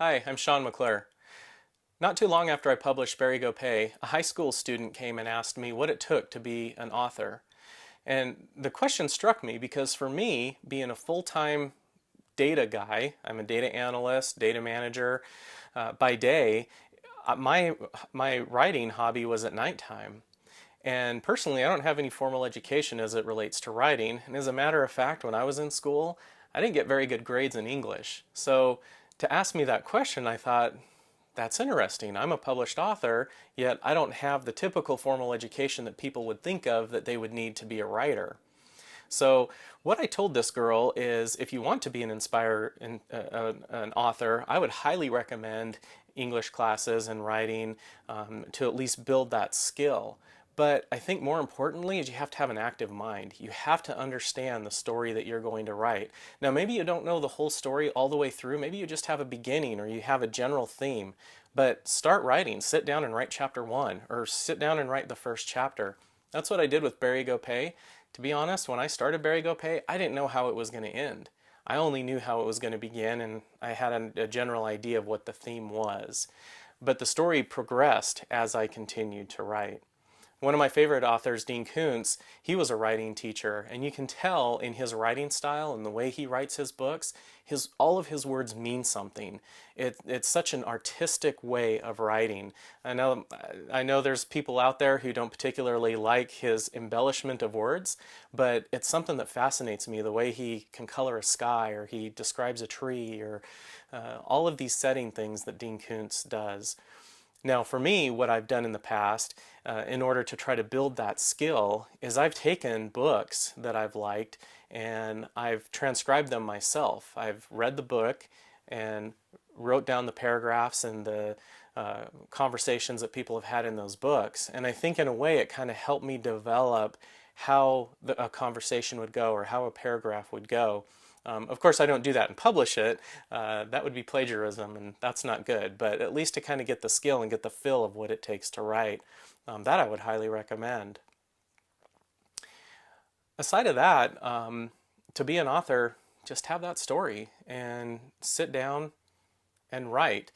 Hi, I'm Sean McClure. Not too long after I published Barry Go Pay, a high school student came and asked me what it took to be an author. And the question struck me because for me, being a full-time data guy, I'm a data analyst, data manager by day, my writing hobby was at nighttime. And personally, I don't have any formal education as it relates to writing. And as a matter of fact, when I was in school, I didn't get very good grades in English. So to ask me that question, I thought, that's interesting. I'm a published author, yet I don't have the typical formal education that people would think of that they would need to be a writer. So what I told this girl is if you want to be an author, I would highly recommend English classes and writing to at least build that skill. But I think more importantly is you have to have an active mind. You have to understand the story that you're going to write. Now maybe you don't know the whole story all the way through. Maybe you just have a beginning or you have a general theme. But start writing. Sit down and write chapter 1 or sit down and write the first chapter. That's what I did with Barry Go Pay. To be honest, when I started Barry Go Pay, I didn't know how it was going to end. I only knew how it was going to begin and I had a general idea of what the theme was. But the story progressed as I continued to write. One of my favorite authors, Dean Koontz, he was a writing teacher, and you can tell in his writing style and the way he writes his books, all of his words mean something. It's such an artistic way of writing. I know there's people out there who don't particularly like his embellishment of words, but it's something that fascinates me, the way he can color a sky or he describes a tree or all of these setting things that Dean Koontz does. Now for me, what I've done in the past in order to try to build that skill is I've taken books that I've liked and I've transcribed them myself. I've read the book and wrote down the paragraphs and the conversations that people have had in those books. And I think in a way it kind of helped me develop how a conversation would go or how a paragraph would go. Of course, I don't do that and publish it. That would be plagiarism, and that's not good. But at least to kind of get the skill and get the feel of what it takes to write, that I would highly recommend. Aside of that, to be an author, just have that story and sit down and write.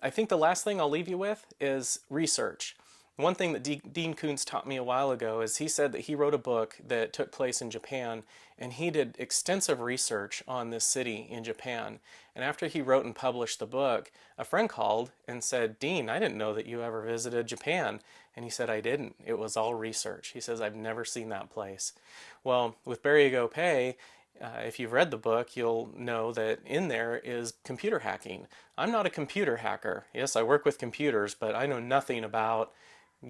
I think the last thing I'll leave you with is research. One thing that Dean Koontz taught me a while ago is he said that he wrote a book that took place in Japan and he did extensive research on this city in Japan. And after he wrote and published the book, a friend called and said, "Dean, I didn't know that you ever visited Japan." And he said, "I didn't. It was all research." He says, "I've never seen that place." Well, with Barry Go Pay, if you've read the book, you'll know that in there is computer hacking. I'm not a computer hacker. Yes, I work with computers, but I know nothing about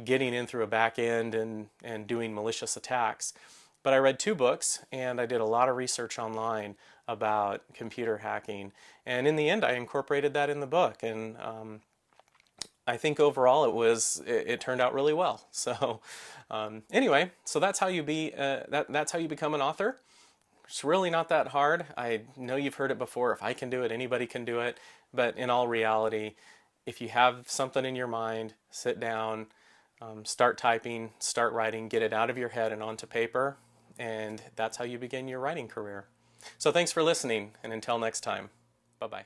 getting in through a back end and doing malicious attacks. But I read 2 books and I did a lot of research online about computer hacking. And in the end, I incorporated that in the book. And I think overall it turned out really well. So anyway, so that's how you that's how you become an author. It's really not that hard. I know you've heard it before. If I can do it, anybody can do it. But in all reality, if you have something in your mind, sit down, start typing, start writing, get it out of your head and onto paper, and that's how you begin your writing career. So thanks for listening, and until next time, bye-bye.